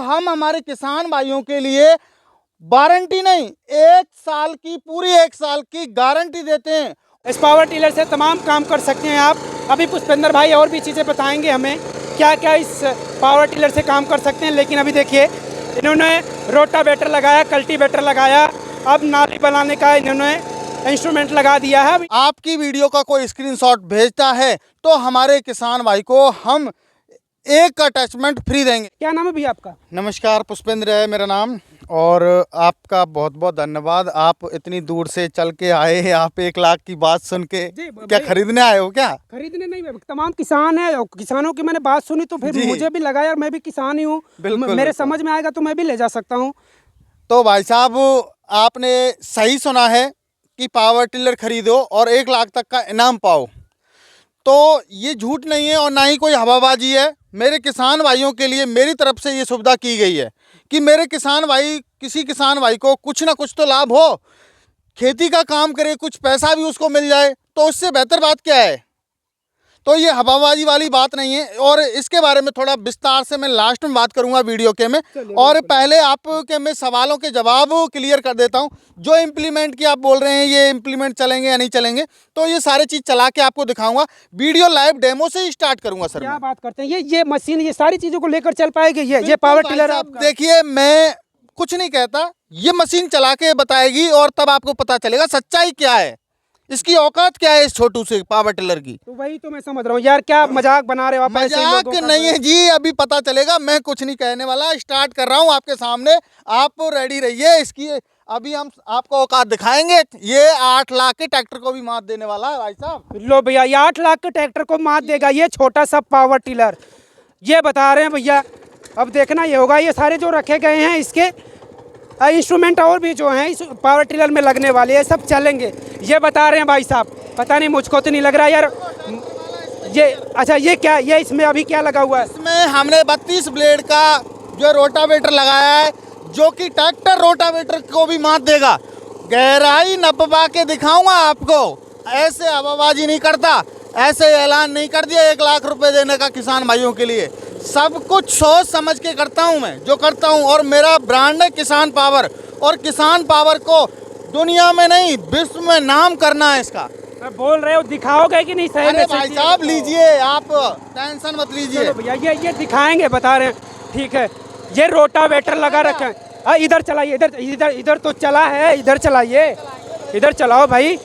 हम हमारे किसान भाइयों के लिए वारंटी नहीं, 1 साल की, पूरी 1 साल की गारंटी देते हैं। इस पावर टिलर से तमाम काम कर सकते हैं आप। अभी पुष्पेंद्र भाई और भी चीज़ें बताएंगे हमें क्या क्या इस पावर टिलर से काम कर सकते हैं। लेकिन अभी देखिए, इन्होंने रोटावेटर लगाया, कल्टीवेटर लगाया, अब नाली बनाने का इन्होंने इंस्ट्रूमेंट लगा दिया है। आपकी वीडियो का कोई स्क्रीनशॉट भेजता है तो हमारे किसान भाई को हम एक अटैचमेंट फ्री देंगे। क्या नाम है भैया आपका? नमस्कार, पुष्पेंद्र है मेरा नाम, और आपका बहुत बहुत धन्यवाद। आप इतनी दूर से चल के आए हैं, आप 1 लाख की बात सुन के क्या खरीदने आए हो? क्या खरीदने नहीं, तमाम किसान है, किसानों की मैंने बात सुनी तो फिर मुझे भी लगा यार मैं भी किसान ही हूँ, मेरे समझ में आएगा तो मैं भी ले जा सकता हूँ। तो भाई साहब, आपने सही सुना है कि पावर टिलर खरीदो और 1 लाख तक का इनाम पाओ। तो ये झूठ नहीं है और ना ही कोई हवाबाजी है। मेरे किसान भाइयों के लिए मेरी तरफ से ये सुविधा की गई है कि मेरे किसान भाई, किसी किसान भाई को कुछ ना कुछ तो लाभ हो, खेती का काम करे, कुछ पैसा भी उसको मिल जाए, तो उससे बेहतर बात क्या है। तो ये हवाबाजी वाली बात नहीं है। और इसके बारे में थोड़ा विस्तार से मैं लास्ट में बात करूंगा वीडियो के में। और पहले आपके मैं सवालों के जवाब क्लियर कर देता हूं। जो इम्प्लीमेंट की आप बोल रहे हैं, ये इम्प्लीमेंट चलेंगे या नहीं चलेंगे, तो ये सारी चीज़ चला के आपको दिखाऊंगा। वीडियो लाइव डेमो से ही स्टार्ट करूंगा। सर क्या बात करते हैं, ये मशीन ये सारी चीज़ों को लेकर चल पाएगी? ये पावर टिलर आप देखिए, मैं कुछ नहीं कहता, ये मशीन चला के बताएगी और तब आपको पता चलेगा सच्चाई क्या है, इसकी औकात क्या है इस छोटू से पावर टिलर की। तो वही तो मैं समझ रहा हूँ यार, क्या मजाक बना रहे हो आप? मजाक नहीं है जी, अभी पता चलेगा। मैं कुछ नहीं कहने वाला, स्टार्ट कर रहा हूँ आपके सामने, आप रेडी रहिए। इसकी अभी हम आपको औकात दिखाएंगे। ये 8 लाख के ट्रैक्टर को भी मात देने वाला है भाई साहब। लो भैया, ये 8 लाख के ट्रैक्टर को मात देगा ये छोटा सा पावर टिलर, ये बता रहे हैं भैया। अब देखना ये होगा, ये सारे जो रखे गए हैं इसके इंस्ट्रूमेंट और भी जो हैं इस पावर टिलर में लगने वाले हैं, सब चलेंगे, ये बता रहे हैं भाई साहब। पता नहीं, मुझको तो नहीं लग रहा यार ये। अच्छा, ये क्या, ये इसमें अभी क्या लगा हुआ है? इसमें हमने 32 ब्लेड का जो रोटावेटर लगाया है, जो कि ट्रैक्टर रोटावेटर को भी मात देगा। गहराई नपवा के दिखाऊंगा आपको, ऐसे हवाबाजी नहीं करता, ऐसे ऐलान नहीं कर दिया 1 लाख रुपए देने का किसान भाइयों के लिए। सब कुछ सोच समझ के करता हूं मैं जो करता हूं, और मेरा ब्रांड है किसान पावर। और किसान पावर को दुनिया में नहीं, विश्व में नाम करना है इसका। बोल रहे हो, दिखाओगे कि नहीं? सही अरे भाई साहब, लीजिए, आप टेंशन मत लीजिए भैया, ये दिखाएंगे, बता रहे हैं। ठीक है, ये रोटावेटर लगा रखे हैं। इधर चलाइए, इधर इधर इधर तो चला है, इधर चलाइए, इधर चलाओ भाई।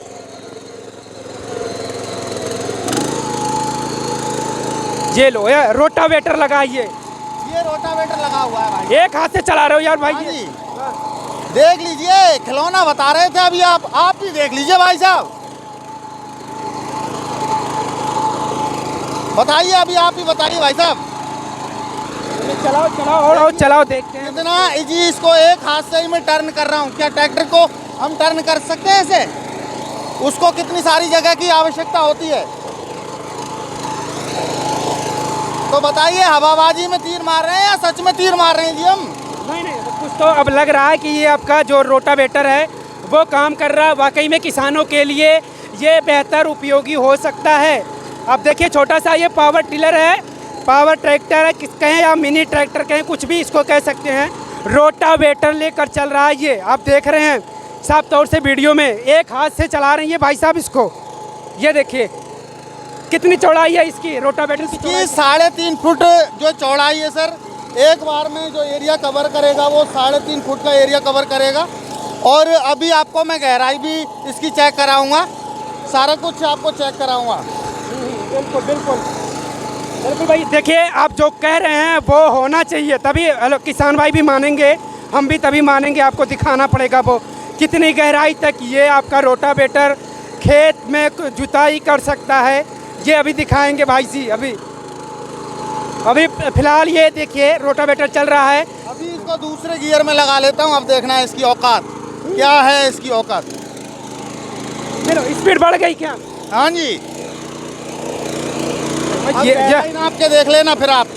ये लो यार, रोटावेटर लगाइए। ये रोटावेटर लगा हुआ है भाई। एक हाथ से चला रहे हो यार भाई जी। देख लीजिए, खिलौना बता रहे थे अभी आप भी देख लीजिए भाई साहब। बताइए, अभी आप ही बताइए भाई साहब। चलाओ चलाओ और चलाओ, देखते हैं कितना इजी। इसको एक हाथ से ही मैं टर्न कर रहा हूँ। क्या ट्रैक्टर को हम टर्न कर सकते हैं ऐसे? उसको कितनी सारी जगह की आवश्यकता होती है। तो बताइए, हवाबाजी में तीर मार रहे हैं या सच में तीर मार रहे हैं जी हम? नहीं, कुछ तो अब लग रहा है कि ये आपका जो रोटावेटर है वो काम कर रहा है। वाकई में किसानों के लिए ये बेहतर उपयोगी हो सकता है। अब देखिए, छोटा सा ये पावर टिलर है, पावर ट्रैक्टर है, किस कहें या मिनी ट्रैक्टर कहें, कुछ भी इसको कह सकते हैं। रोटावेटर लेकर चल रहा है ये, आप देख रहे हैं साफ तौर से वीडियो में। एक हाथ से चला रहे हैं ये भाई साहब इसको। ये देखिए कितनी चौड़ाई है इसकी, रोटावेटर की 3.5 फुट जो चौड़ाई है सर। एक बार में जो एरिया कवर करेगा वो 3.5 फुट का एरिया कवर करेगा। और अभी आपको मैं गहराई भी इसकी चेक कराऊंगा, सारा कुछ आपको चेक कराऊंगा। बिल्कुल बिल्कुल बिल्कुल भाई। देखिए, आप जो कह रहे हैं वो होना चाहिए, तभी किसान भाई भी मानेंगे, हम भी तभी मानेंगे। आपको दिखाना पड़ेगा वो कितनी गहराई तक ये आपका रोटावेटर खेत में जुताई कर सकता है। ये अभी दिखाएंगे भाई जी। अभी फिलहाल ये देखिए रोटावेटर चल रहा है। अभी इसको दूसरे गियर में लगा लेता हूँ, अब देखना है इसकी औकात क्या है। इसकी औकात, चलो, स्पीड बढ़ गई क्या? हाँ जी, ये नाप के देख लेना फिर आप।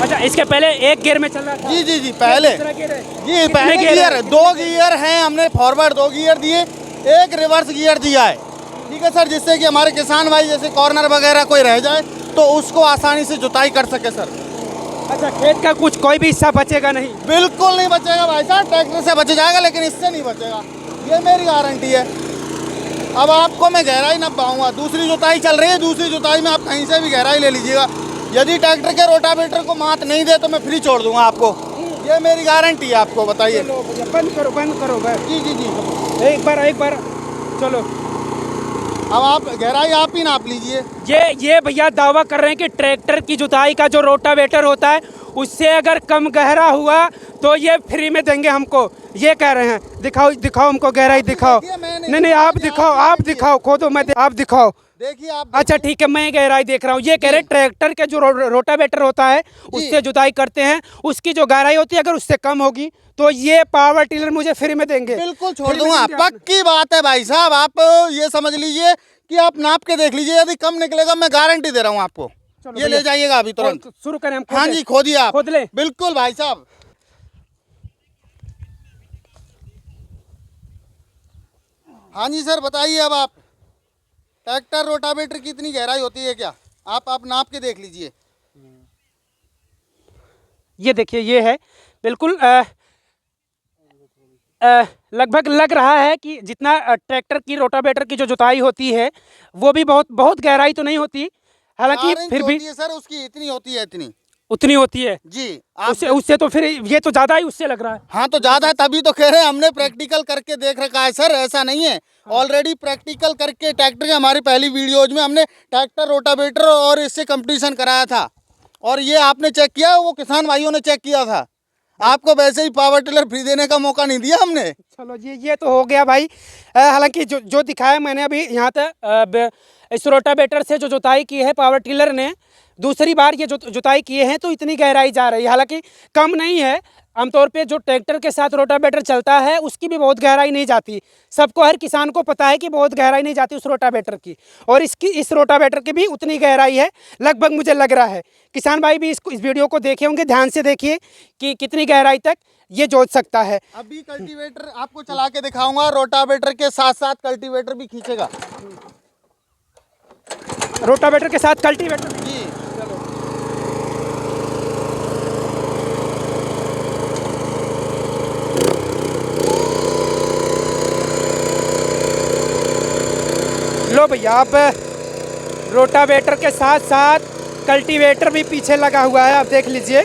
अच्छा, इसके पहले एक गियर में चल रहा था? जी पहले जी पहले गियर 2 गियर हैं। हमने फॉरवर्ड 2 गियर दिए, एक रिवर्स गियर दिया है। ठीक है सर, जिससे कि हमारे किसान भाई जैसे कॉर्नर वगैरह कोई रह जाए तो उसको आसानी से जुताई कर सके सर। अच्छा, खेत का कुछ कोई भी हिस्सा बचेगा नहीं? बिल्कुल नहीं बचेगा भाई साहब, ट्रैक्टर से बच जाएगा लेकिन इससे नहीं बचेगा, ये मेरी गारंटी है। अब आपको मैं गहराई ना पाऊंगा, दूसरी जुताई चल रही है, दूसरी जुताई में आप कहीं से भी गहराई ले लीजिएगा, यदि ट्रैक्टर के रोटावेटर को मात नहीं दे तो मैं फ्री छोड़ दूंगा आपको, ये मेरी गारंटी है आपको। बताइए। चलो भैया, बंद करो बस। जी जी जी। एक बार चलो। अब आप गहराई आप ही नाप लीजिए। ये भैया दावा कर रहे हैं कि ट्रैक्टर की जुताई का जो रोटावेटर होता है उससे अगर कम गहरा हुआ तो ये फ्री में देंगे हमको, ये कह रहे हैं। दिखाओ हमको गहराई दिखाओ। नहीं आप दिखाओ खोदो, आप दिखाओ। देखिए आप। अच्छा ठीक है, मैं गहराई देख रहा हूँ। ये कह रहे ट्रैक्टर के जो रोटावेटर होता है उससे जुताई करते हैं, उसकी जो गहराई होती है अगर उससे कम होगी तो ये पावर टिलर मुझे फ्री में देंगे। बिल्कुल छोड़ दूंगा, पक्की बात है भाई साहब। आप ये समझ लीजिए कि आप नाप के देख लीजिए, यदि कम निकलेगा मैं गारंटी दे रहा हूँ आपको, ये ले जाइएगा अभी तुरंत। शुरू करें हम? हाँ जी, खोदिए आप। खोद ले। बिल्कुल भाई साहब। हाँ जी सर, बताइए। अब आप ट्रैक्टर रोटावेटर की इतनी गहराई होती है क्या? आप नाप के देख लीजिए। ये देखिए, ये है बिल्कुल लगभग लग रहा है कि जितना ट्रैक्टर की रोटावेटर की जो जुताई होती है वो भी बहुत गहराई तो नहीं होती, हालांकि फिर भी सर उसकी इतनी होती है, इतनी उतनी होती है जी। उससे तो फिर ये तो ज़्यादा ही उससे लग रहा है। हाँ तो ज़्यादा है, तभी तो कह रहे हैं, हमने प्रैक्टिकल करके देख रखा है सर, ऐसा नहीं है। ऑलरेडी प्रैक्टिकल करके ट्रैक्टर के हमारी पहली वीडियोज में हमने ट्रैक्टर रोटावेटर और इससे कंपटीशन कराया था, और ये आपने चेक किया, वो किसान भाइयों ने चेक किया था। आपको वैसे ही पावर टिलर फ्री देने का मौका नहीं दिया हमने। चलो ये तो हो गया भाई। हालांकि जो दिखाया मैंने अभी यहाँ तक, इस रोटावेटर से जो जुताई की है पावर टिलर ने, दूसरी बार ये जुताई किए हैं तो इतनी गहराई जा रही है, हालांकि कम नहीं है। आमतौर पे जो ट्रैक्टर के साथ रोटावेटर चलता है उसकी भी बहुत गहराई नहीं जाती, सबको, हर किसान को पता है कि बहुत गहराई नहीं जाती उस रोटावेटर की, और इस रोटावेटर की भी उतनी गहराई है लगभग, मुझे लग रहा है। किसान भाई भी इस वीडियो को देखे होंगे, ध्यान से देखिए कि कितनी गहराई तक ये जोत सकता है। अभी कल्टीवेटर आपको चला के दिखाऊंगा, रोटावेटर के साथ साथ कल्टीवेटर भी खींचेगा। रोटावेटर के साथ कल्टीवेटर जी। लो भैया, अब रोटावेटर के साथ साथ कल्टीवेटर भी पीछे लगा हुआ है, आप देख लीजिए।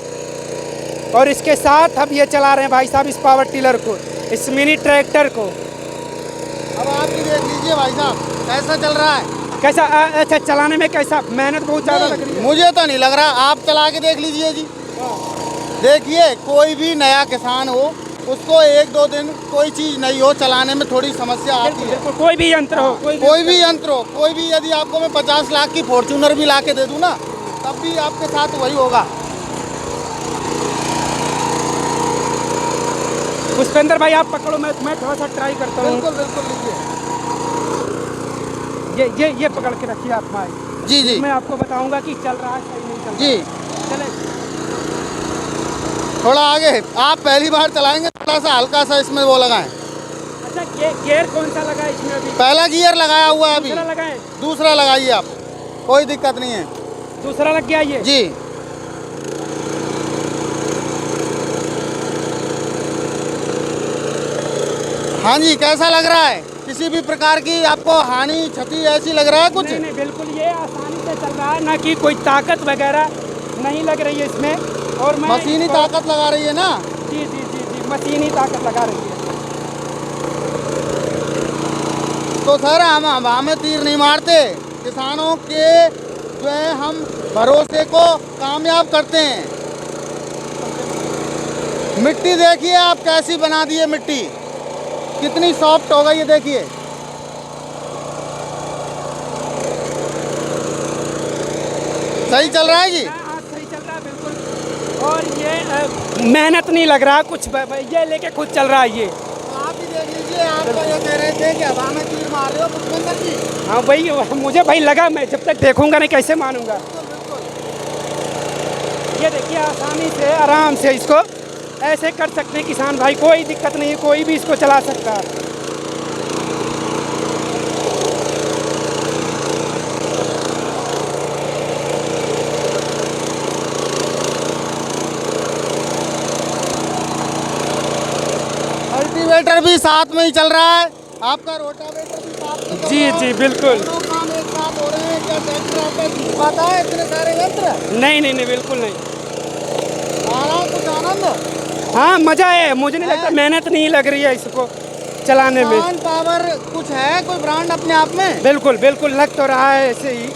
और इसके साथ हम ये चला रहे हैं भाई साहब इस पावर टिलर को, इस मिनी ट्रैक्टर को। अब आप भी देख लीजिए भाई साहब कैसा चल रहा है। कैसा? अच्छा, चलाने में कैसा? मेहनत बहुत ज़्यादा लग रही है। मुझे तो नहीं लग रहा, आप चला के देख लीजिए जी। देखिए, कोई भी नया किसान हो, उसको 1-2 दिन कोई चीज़ नहीं हो, चलाने में थोड़ी समस्या आती है। कोई भी यंत्र हो, कोई भी यंत्र हो, कोई भी, यदि आपको मैं 50 लाख की फॉर्च्यूनर भी ला के दे दूँ ना, तब भी आपके साथ वही होगा। पुष्पेंद्र भाई आप पकड़ो, मैं थोड़ा सा ट्राई करता हूँ। बिल्कुल बिल्कुल लीजिए। ये पकड़ के रखिए आप भाई। जी जी। मैं आपको बताऊंगा कि चल रहा है सही नहीं चल रहा। जी, चले थोड़ा आगे। आप पहली बार चलाएंगे, थोड़ा सा हल्का सा इसमें वो लगाएं। अच्छा, गियर कौन सा लगा है इसमें? अभी पहला गियर लगाया हुआ है, अभी दूसरा लगाए? दूसरा लगाइए आप, कोई दिक्कत नहीं है। दूसरा लग गया ये? जी। हाँ जी, कैसा लग रहा है? किसी भी प्रकार की आपको हानि, क्षति ऐसी लग रहा है कुछ? नहीं, बिल्कुल ये आसानी से चल रहा है, ना कि कोई ताकत वगैरह नहीं लग रही है इसमें। और मैं मशीनी ताकत लगा रही है ना? जी जी जी जी, मशीनी ताकत लगा रही है। तो सर हम हवा में तीर नहीं मारते, किसानों के जो है हम भरोसे को कामयाब करते हैं। मिट्टी देखिए आप कैसी बना दी है, मिट्टी कितनी सॉफ्ट हो गई है, देखिए। सही चल रहा है जी? हाँ, सही चल रहा है बिल्कुल। और ये मेहनत नहीं लग रहा कुछ, ये लेके खुद चल रहा है ये। तो आप भी देख लीजिए, आप तो ये कह रहे थे कि हवा में तीर मार रहे हो पुष्पेंद्र जी। हाँ भाई, मुझे भाई लगा, मैं जब तक देखूंगा नहीं कैसे मानूंगा। ये देखिए, आसानी से आराम से इसको ऐसे कर सकते हैं किसान भाई, कोई दिक्कत नहीं है, कोई भी इसको चला सकता है। रोटावेटर भी साथ में ही चल रहा है, आपका रोटावेटर भी साथ में चल जी रहा है। जी बिल्कुल। दोनों काम एक साथ हो रहे हैं। क्या ट्रैक्टर आपका घूम पाता है इतने सारे यंत्र? नहीं नहीं नहीं बिल्कुल नहीं। आ रहा है कुछ आनंद? हाँ मज़ा है, मुझे नहीं लगता मेहनत नहीं लग रही है इसको चलाने में। किसान पावर कुछ है कोई ब्रांड अपने आप में? बिल्कुल बिल्कुल लग तो रहा है ऐसे ही।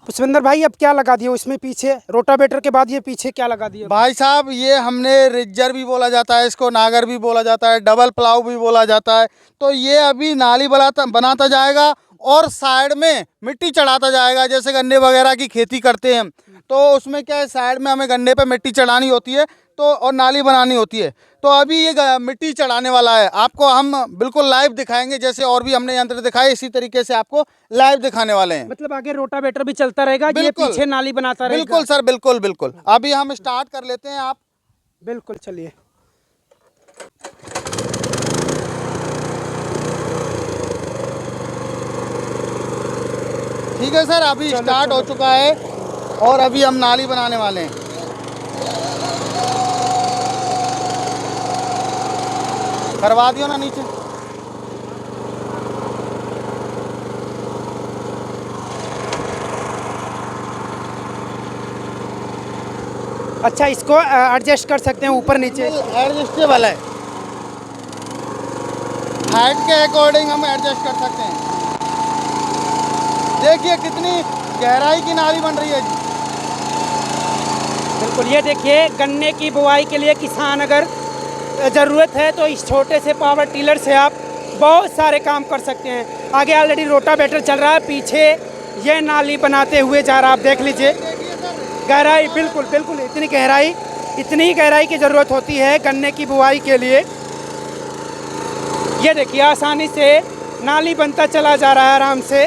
पुष्पेंद्र भाई अब क्या लगा दिया इसमें पीछे, रोटावेटर के बाद ये पीछे क्या लगा दिया? भाई साहब ये हमने रिज्जर भी बोला जाता है, इसको नागर भी बोला जाता है, डबल प्लाव भी बोला जाता है। तो ये अभी नाली बनाता जाएगा और साइड में मिट्टी चढ़ाता जाएगा। जैसे गन्ने वगैरह की खेती करते हैं तो उसमें क्या है, साइड में हमें गन्ने पे मिट्टी चढ़ानी होती है तो और नाली बनानी होती है। तो अभी ये मिट्टी चढ़ाने वाला है, आपको हम बिल्कुल लाइव दिखाएंगे। जैसे और भी हमने यंत्र दिखाए इसी तरीके से आपको लाइव दिखाने वाले हैं। मतलब आगे रोटावेटर भी चलता रहेगा, ये बिल्कुल। पीछे नाली बनाता रहेगा? बिल्कुल सर, बिल्कुल बिल्कुल। अभी हम स्टार्ट कर लेते हैं, आप बिल्कुल चलिए। ठीक है सर, अभी स्टार्ट हो चुका है और अभी हम नाली बनाने वाले हैं। करवा दियो ना नीचे। अच्छा इसको एडजस्ट कर सकते हैं ऊपर नीचे? एडजस्टेबल है, हाइट के अकॉर्डिंग हम एडजस्ट कर सकते हैं। देखिए कितनी गहराई की नाली बन रही है जी। बिल्कुल, ये देखिए गन्ने की बुआई के लिए किसान अगर ज़रूरत है तो इस छोटे से पावर टिलर से आप बहुत सारे काम कर सकते हैं। आगे ऑलरेडी रोटावेटर चल रहा है, पीछे ये नाली बनाते हुए जा रहा है, आप देख लीजिए। गहराई बिल्कुल बिल्कुल इतनी गहराई की ज़रूरत होती है गन्ने की बुआई के लिए। ये देखिए आसानी से नाली बनता चला जा रहा है आराम से।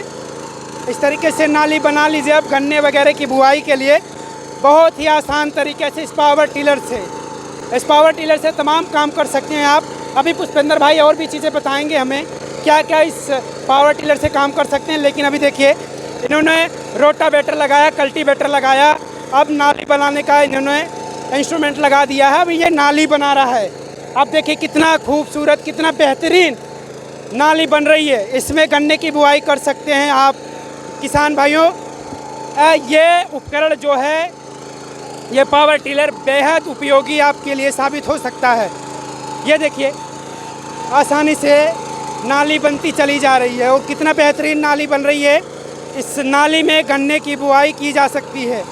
इस तरीके से नाली बना लीजिए आप गन्ने वगैरह की बुआई के लिए बहुत ही आसान तरीके से इस पावर टिलर से तमाम काम कर सकते हैं आप। अभी पुष्पेंद्र भाई और भी चीज़ें बताएंगे हमें क्या क्या इस पावर टिलर से काम कर सकते हैं। लेकिन अभी देखिए इन्होंने रोटावेटर लगाया, कल्टीवेटर लगाया, अब नाली बनाने का इन्होंने इंस्ट्रूमेंट लगा दिया है। अभी ये नाली बना रहा है, अब देखिए कितना खूबसूरत, कितना बेहतरीन नाली बन रही है। इसमें गन्ने की बुआई कर सकते हैं आप किसान भाइयों। ये उपकरण जो है, ये पावर टिलर बेहद उपयोगी आपके लिए साबित हो सकता है। ये देखिए आसानी से नाली बनती चली जा रही है और कितना बेहतरीन नाली बन रही है। इस नाली में गन्ने की बुआई की जा सकती है।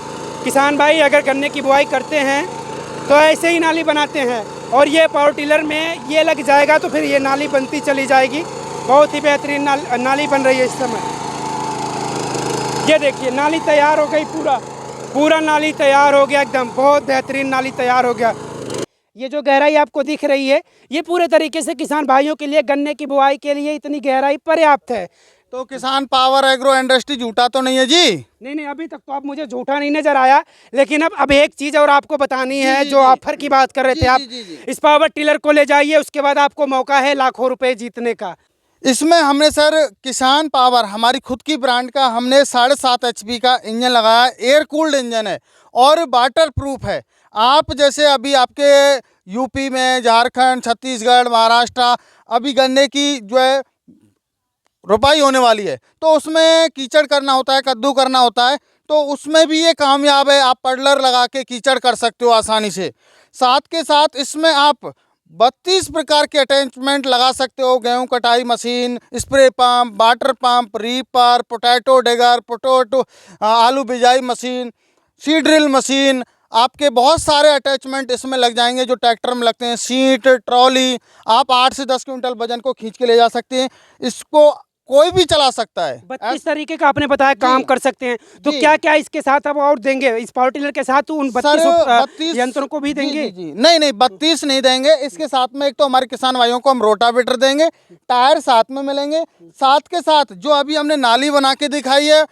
किसान भाई अगर गन्ने की बुआई करते हैं तो ऐसे ही नाली बनाते हैं और ये पावर टिलर में ये लग जाएगा तो फिर ये नाली बनती चली जाएगी। बहुत ही बेहतरीन नाली बन रही है इस समय। ये देखिए नाली तैयार हो गई, पूरा नाली तैयार हो गया एकदम, बहुत बेहतरीन नाली तैयार हो गया। ये जो गहराई आपको दिख रही है ये पूरे तरीके से किसान भाइयों के लिए गन्ने की बुआई के लिए इतनी गहराई पर्याप्त है। तो किसान पावर एग्रो इंडस्ट्री झूठा तो नहीं है जी? नहीं अभी तक तो आप मुझे झूठा नहीं नजर आया। लेकिन अब एक चीज़ और आपको बतानी है, जो ऑफर की बात कर रहे थे आप, इस पावर टिलर को ले जाइए, उसके बाद आपको मौका है लाखों रुपए जीतने का। इसमें हमने सर किसान पावर हमारी खुद की ब्रांड का हमने 7.5 HP का इंजन लगाया है। एयर कूल्ड इंजन है और वाटर प्रूफ है। आप जैसे अभी आपके यूपी में, झारखंड, छत्तीसगढ़, महाराष्ट्र अभी गन्ने की जो है रोपाई होने वाली है तो उसमें कीचड़ करना होता है, कद्दू करना होता है, तो उसमें भी ये कामयाब है। आप पडलर लगा के कीचड़ कर सकते हो आसानी से। साथ के साथ इसमें आप 32 प्रकार के अटैचमेंट लगा सकते हो। गेहूं कटाई machine, spray pump, water pump, reaper, potato digger, आलू बिजाई मशीन, सीड ड्रिल मशीन, आपके बहुत सारे अटैचमेंट इसमें लग जाएंगे जो ट्रैक्टर में लगते हैं। सीट, ट्रॉली, आप 8 से 10 क्विंटल वजन को खींच के ले जा सकते हैं। इसको कोई भी चला सकता है। 32 तरीके का आपने बताया काम कर सकते हैं, तो क्या क्या इसके साथ अब और देंगे? इस पावर टिलर के साथ उन 32 यंत्रों को भी देंगे? जी। नहीं 32 नहीं देंगे। इसके साथ में एक तो हमारे किसान भाइयों को हम रोटावेटर देंगे, टायर साथ में मिलेंगे, साथ के साथ जो अभी हमने नाली बना के दिखाई है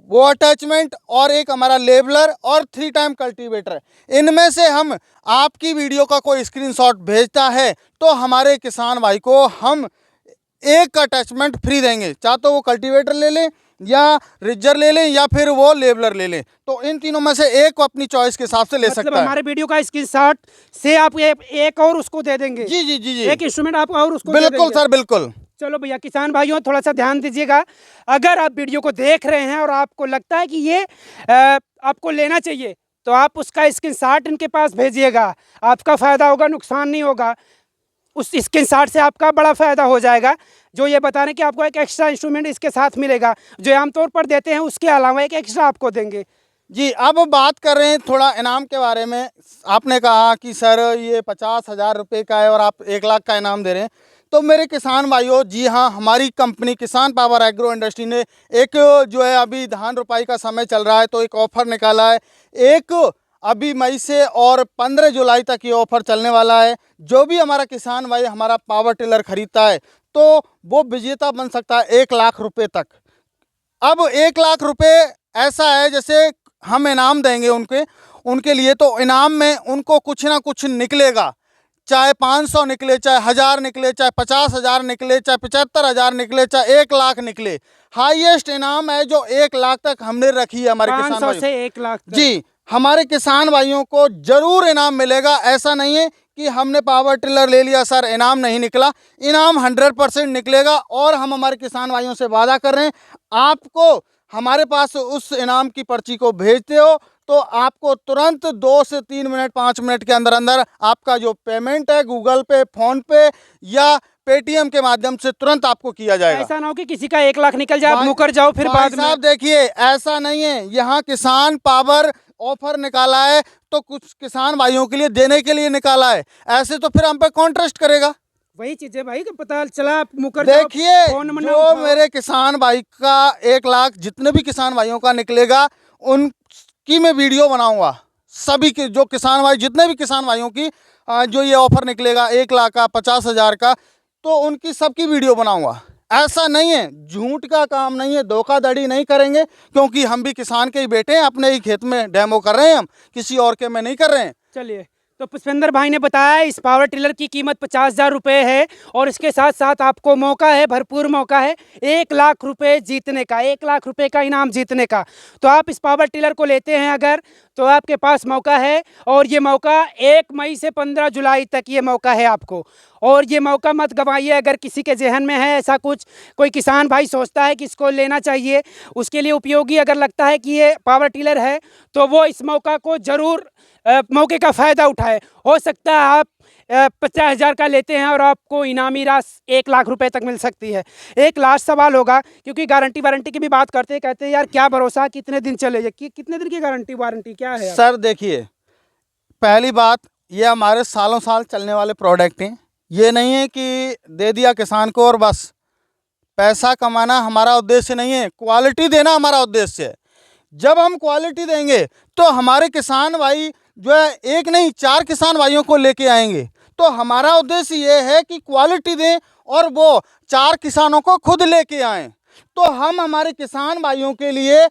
वो अटैचमेंट, और एक हमारा लेबलर और 3 टाइम कल्टीवेटर। इनमें से हम आपकी वीडियो का कोई स्क्रीनशॉट भेजता है तो हमारे किसान भाई को हम एक अटैचमेंट फ्री देंगे, चाहे तो वो कल्टीवेटर ले लें या रिजर ले लें या फिर वो लेबलर ले लें, तो इन तीनों में से एक को अपनी चॉइस के हिसाब से ले मतलब सकता है। हमारे वीडियो का स्क्रीनशॉट से आप एक और उसको दे देंगे। जी जी जी जी, एक इंस्ट्रूमेंट आप और उसको दे बिल्कुल देंगे। सर, बिल्कुल। चलो भैया, किसान भाइयों थोड़ा सा ध्यान दीजिएगा। अगर आप वीडियो को देख रहे हैं और आपको लगता है कि ये आपको लेना चाहिए, तो आप उसका स्क्रीनशॉट इनके पास भेजिएगा। आपका फ़ायदा होगा, नुकसान नहीं होगा। उस स्क्रीनशॉट से आपका बड़ा फ़ायदा हो जाएगा। जो ये बता रहे हैं कि आपको एक एक्स्ट्रा इंस्ट्रूमेंट इसके साथ मिलेगा, जो आमतौर पर देते हैं उसके अलावा एक एक्स्ट्रा आपको देंगे। जी, अब बात कर रहे हैं थोड़ा इनाम के बारे में। आपने कहा कि सर ये 50,000 रुपये का है और आप 1 लाख का इनाम दे रहे हैं। तो मेरे किसान भाइयों, जी हाँ, हमारी कंपनी किसान पावर एग्रो इंडस्ट्री ने एक जो है, अभी धान रोपाई का समय चल रहा है तो एक ऑफ़र निकाला है। एक अभी मई से और 15 जुलाई तक ये ऑफ़र चलने वाला है। जो भी हमारा किसान भाई हमारा पावर टिलर खरीदता है तो वो विजेता बन सकता है 1 लाख रुपये तक। अब 1 लाख रुपये ऐसा है जैसे हम इनाम देंगे उनके लिए, तो इनाम में उनको कुछ ना कुछ निकलेगा। चाहे 500 निकले, चाहे 1000 निकले, चाहे 50,000 निकले, चाहे 75,000 निकले, चाहे 1 लाख निकले। हाईएस्ट इनाम है जो 1 लाख तक हमने रखी है हमारे किसान 500 भाइयों। से 1 लाख तक। जी, हमारे किसान भाइयों को जरूर इनाम मिलेगा। ऐसा नहीं है कि हमने पावर टिलर ले लिया सर इनाम नहीं निकला, इनाम 100% निकलेगा। और हम हमारे किसान भाइयों से वादा कर रहे हैं, आपको हमारे पास उस इनाम की पर्ची को भेजते हो तो आपको तुरंत 2 से 3 मिनट 5 मिनट के अंदर अंदर आपका जो पेमेंट है गूगल पे, फोन पे या पेटीएम के माध्यम से तुरंत आपको किया जाएगा। ऐसा ना हो कि किसी का 1 लाख निकल जाए, आप भाई- मुकर जाओ फिर भाई बाद में। साहब देखिए, ऐसा नहीं है। यहाँ किसान पावर ऑफर निकाला है तो कुछ किसान भाइयों के लिए देने के लिए निकाला है, ऐसे तो फिर हम पे कौन ट्रस्ट करेगा। वही चीज है भाई कि पता चला आप मुकर जाओ, देखिए, फोन नंबर ना जो उठाओ। मेरे किसान भाई का 1 लाख जितने भी किसान भाइयों का निकलेगा उनकी मैं वीडियो बनाऊंगा। सभी के जो किसान भाई, जितने भी किसान भाइयों की जो ये ऑफर निकलेगा 1 लाख का, 50,000 का, तो उनकी सबकी वीडियो बनाऊंगा। ऐसा नहीं है, झूठ का काम नहीं है, धोखाधड़ी नहीं करेंगे, क्योंकि हम भी किसान के ही बेटे हैं। अपने ही खेत में डेमो कर रहे हैं, हम किसी और के में नहीं कर रहे हैं। चलिए, तो पुष्पेंद्र भाई ने बताया इस पावर टिलर की कीमत 50,000 रुपये है और इसके साथ साथ आपको मौका है, भरपूर मौका है 1 लाख रुपये जीतने का, 1 लाख रुपये का इनाम जीतने का। तो आप इस पावर टिलर को लेते हैं अगर, तो आपके पास मौका है। और ये मौका 1 मई से 15 जुलाई तक ये मौका है आपको, और ये मौका मत गंवाइए। अगर किसी के जहन में है ऐसा कुछ, कोई किसान भाई सोचता है कि इसको लेना चाहिए, उसके लिए उपयोगी अगर लगता है कि ये पावर टिलर है, तो वो इस मौका को ज़रूर मौके का फ़ायदा उठाए। हो सकता है आप 50,000 का लेते हैं और आपको इनामी राशि 1 लाख रुपए तक मिल सकती है। एक लास्ट सवाल होगा, क्योंकि गारंटी वारंटी की भी बात करते हैं, कहते हैं यार क्या भरोसा कितने दिन चले, कितने दिन की गारंटी वारंटी क्या है? सर देखिए, पहली बात, ये हमारे सालों साल चलने वाले प्रोडक्ट हैं। ये नहीं है कि दे दिया किसान को और बस। पैसा कमाना हमारा उद्देश्य नहीं है, क्वालिटी देना हमारा उद्देश्य है। जब हम क्वालिटी देंगे तो हमारे किसान भाई जो है, एक नहीं 4 किसान भाइयों को लेके आएंगे। तो हमारा उद्देश्य ये है कि क्वालिटी दें और वो 4 किसानों को खुद लेके आएं। तो हम हमारे किसान भाइयों के लिए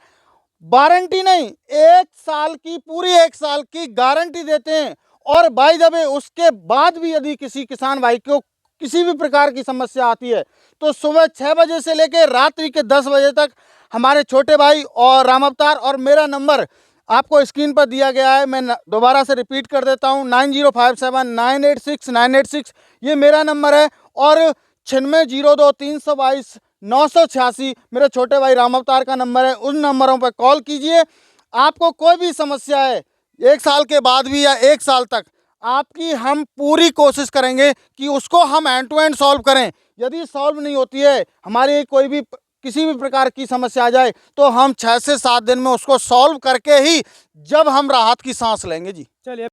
वारंटी नहीं, 1 साल की, पूरी 1 साल की गारंटी देते हैं। और बाय द वे, उसके बाद भी यदि किसी किसान भाई को किसी भी प्रकार की समस्या आती है तो सुबह 6 बजे से लेकर रात्रि के 10 बजे तक हमारे छोटे भाई और राम अवतार और मेरा नंबर आपको स्क्रीन पर दिया गया है। मैं दोबारा से रिपीट कर देता हूँ, 9057986986 ये मेरा नंबर है। और 9602322986 मेरे छोटे भाई राम अवतार का नंबर है। उन नंबरों पर कॉल कीजिए। आपको कोई भी समस्या है, 1 साल के बाद भी या 1 साल तक, आपकी हम पूरी कोशिश करेंगे कि उसको हम एंड टू एंड सॉल्व करें। यदि सॉल्व नहीं होती है, हमारी कोई भी किसी भी प्रकार की समस्या आ जाए, तो हम 6 से 7 दिन में उसको सॉल्व करके ही जब हम राहत की सांस लेंगे जी। चलिए।